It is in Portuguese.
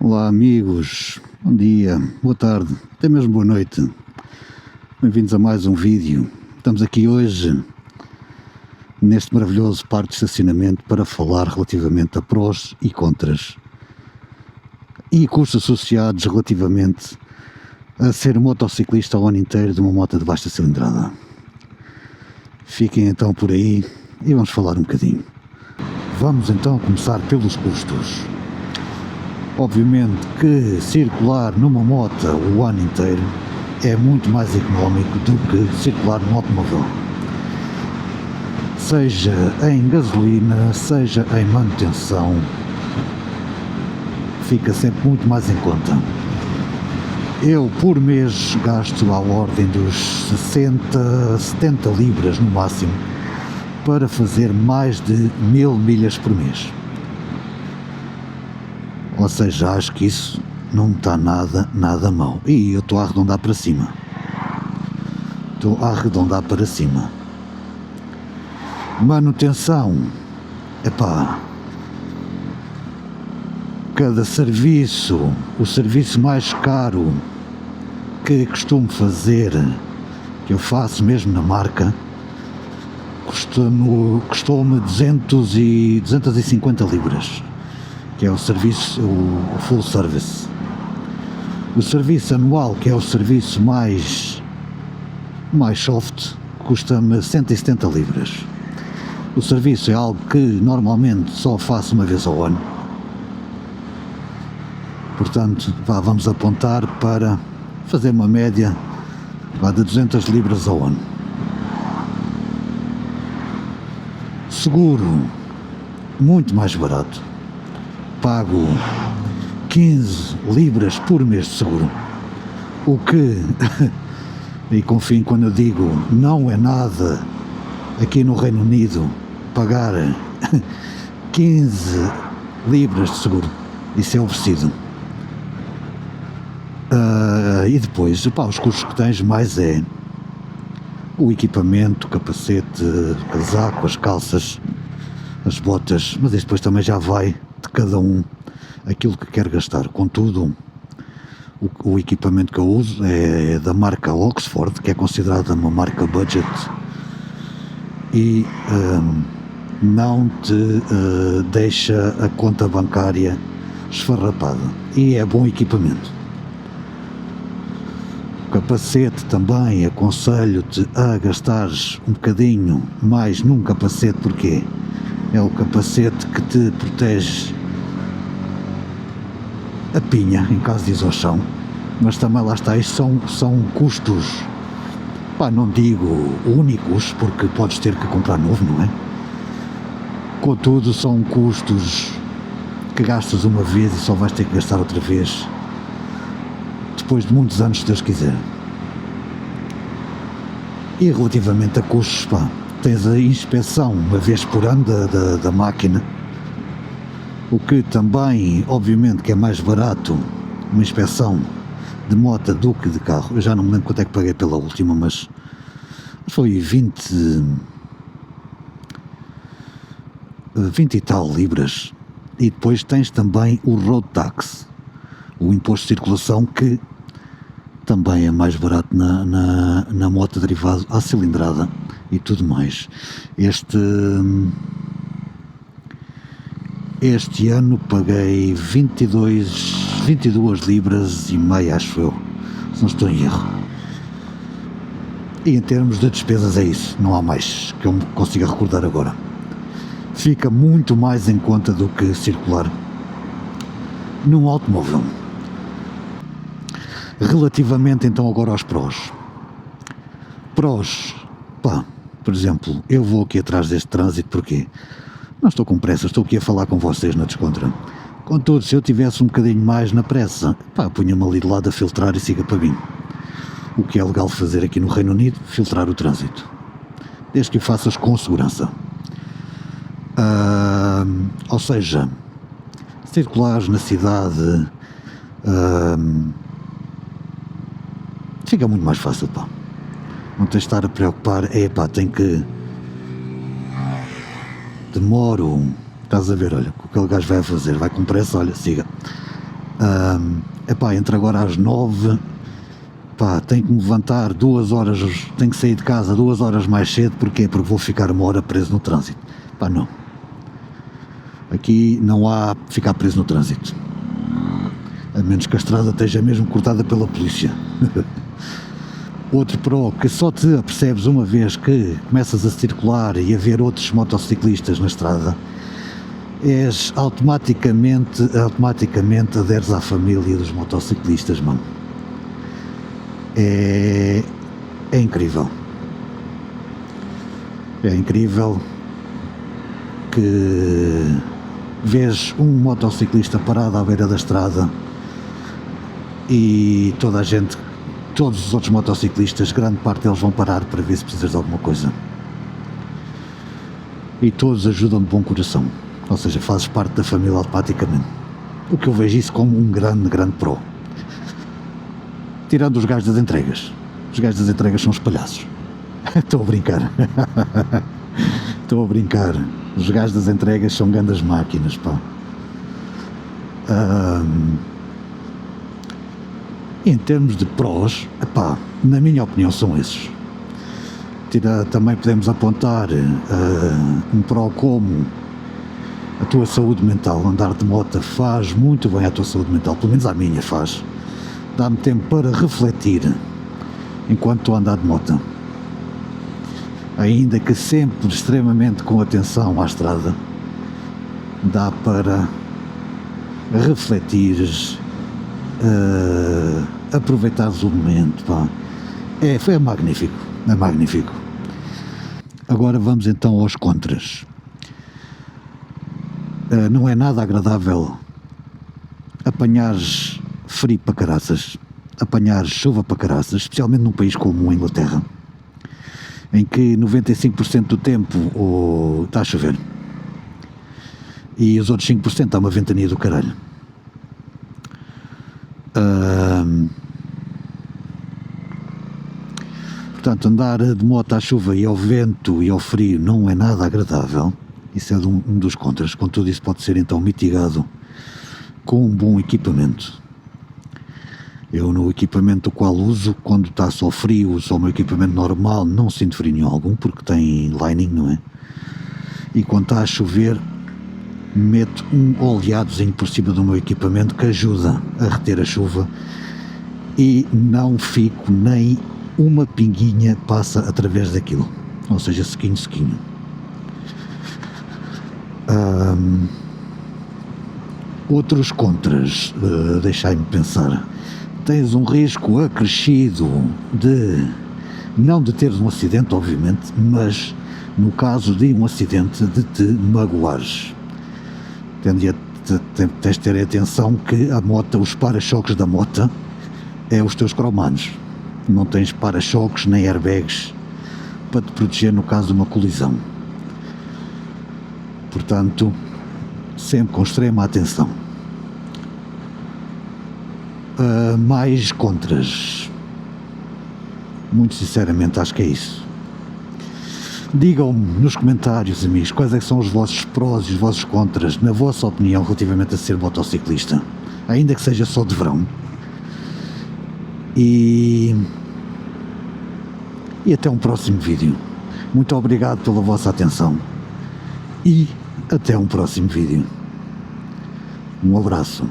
Olá amigos, bom dia, boa tarde, até mesmo boa noite. Bem-vindos a mais um vídeo. Estamos aqui hoje neste maravilhoso parque de estacionamento para falar relativamente a prós e contras e custos associados relativamente a ser motociclista o ano inteiro de uma moto de baixa cilindrada. Fiquem então por aí e vamos falar um bocadinho. Vamos então começar pelos custos. Obviamente que circular numa moto o ano inteiro é muito mais económico do que circular num automóvel. Seja em gasolina, seja em manutenção, fica sempre muito mais em conta. Eu por mês gasto à ordem dos 60, 70 libras no máximo para fazer mais de 1000 milhas por mês. Ou seja, acho que isso não está nada mal. E eu estou a arredondar para cima. Manutenção. Cada serviço, o serviço mais caro que costumo fazer, que eu faço mesmo na marca, custou-me 250 libras. Que é o serviço, o full service. O serviço anual, que é o serviço mais soft, custa-me 170 libras. O serviço é algo que normalmente só faço uma vez ao ano. Portanto, vamos apontar para fazer uma média de 200 libras ao ano. Seguro, muito mais barato. Pago 15 libras por mês de seguro, o que, e confiem quando eu digo, não é nada aqui no Reino Unido pagar 15 libras de seguro, isso é oferecido. E depois, os custos que tens mais é o equipamento, o capacete, o casaco, as calças, as botas, mas isso depois também já vai de cada um aquilo que quer gastar. Contudo, o equipamento que eu uso é da marca Oxford, que é considerada uma marca budget e não te deixa a conta bancária esfarrapada, e é bom equipamento. O capacete também, aconselho-te a gastares um bocadinho mais num capacete, porque é o capacete que te protege a pinha em caso de exaustão, mas também lá está, isto são custos, não digo únicos, porque podes ter que comprar novo, não é? Contudo, são custos que gastas uma vez e só vais ter que gastar outra vez depois de muitos anos, se Deus quiser. E relativamente a custos, tens a inspeção uma vez por ano da máquina, o que também, obviamente, que é mais barato uma inspeção de moto do que de carro. Eu já não me lembro quanto é que paguei pela última, mas foi 20 e tal libras. E depois tens também o road tax, o imposto de circulação, que também é mais barato na moto derivado à cilindrada e tudo mais. Este ano paguei 22 libras e meia, acho eu, se não estou em erro. E em termos de despesas é isso, não há mais que eu me consiga recordar agora. Fica muito mais em conta do que circular num automóvel. Relativamente então agora aos prós. Por exemplo, eu vou aqui atrás deste trânsito porque não estou com pressa, estou aqui a falar com vocês na descontra. Contudo, se eu tivesse um bocadinho mais na pressa, punha-me ali de lado a filtrar e siga para mim. O que é legal fazer aqui no Reino Unido, filtrar o trânsito, desde que o faças com segurança. Ou seja, circulares na cidade fica muito mais fácil, não tens de estar a preocupar, tenho que demoro, estás a ver, olha, o que aquele gajo vai fazer, vai com pressa, olha, siga. Epá, entre agora às 9, pá, tenho que me levantar 2 horas, tenho que sair de casa 2 horas mais cedo, porquê? Porque vou ficar 1 hora preso no trânsito. Pá, não. Aqui não há ficar preso no trânsito. A menos que a estrada esteja mesmo cortada pela polícia. Outro pró, que só te apercebes uma vez que começas a circular e a ver outros motociclistas na estrada, és automaticamente aderes à família dos motociclistas, mano. É incrível. É incrível que vês um motociclista parado à beira da estrada e todos os outros motociclistas, grande parte deles vão parar para ver se precisas de alguma coisa. E todos ajudam de bom coração. Ou seja, fazes parte da família automaticamente. O que eu vejo isso como um grande pró. Tirando os gajos das entregas. Os gajos das entregas são os palhaços. Estou a brincar. Estou a brincar. Os gajos das entregas são grandes máquinas, pá. Em termos de prós, epá, na minha opinião são esses. Também podemos apontar um pró como a tua saúde mental. Andar de moto faz muito bem à tua saúde mental, pelo menos à minha faz. Dá-me tempo para refletir enquanto estou a andar de moto. Ainda que sempre extremamente com atenção à estrada, dá para refletires, aproveitares o momento, pá. É magnífico, é magnífico. Agora vamos então aos contras. Não é nada agradável apanhares frio para caraças, apanhares chuva para caraças, especialmente num país como a Inglaterra, em que 95% do tempo está a chover e os outros 5% está uma ventania do caralho. Portanto, andar de moto à chuva e ao vento e ao frio não é nada agradável. Isso é um dos contras. Contudo, isso pode ser então mitigado com um bom equipamento. Eu, no equipamento o qual uso, quando está só frio, uso o meu equipamento normal, não sinto frio nenhum algum, porque tem lining, não é? E quando está a chover, meto um oleadozinho por cima do meu equipamento que ajuda a reter a chuva e não fico nem uma pinguinha passa através daquilo. Ou seja, sequinho. Outros contras, deixai-me pensar. Tens um risco acrescido não de teres um acidente, obviamente, mas no caso de um acidente, de te magoares. Tens de ter atenção que a moto, os para-choques da moto, é os teus cromanos. Não tens para-choques nem airbags para te proteger no caso de uma colisão. Portanto, sempre com extrema atenção. Mais contras. Muito sinceramente, acho que é isso. Digam-me nos comentários, amigos, quais é que são os vossos prós e os vossos contras, na vossa opinião, relativamente a ser motociclista, ainda que seja só de verão. E até um próximo vídeo. Muito obrigado pela vossa atenção e até um próximo vídeo. Um abraço.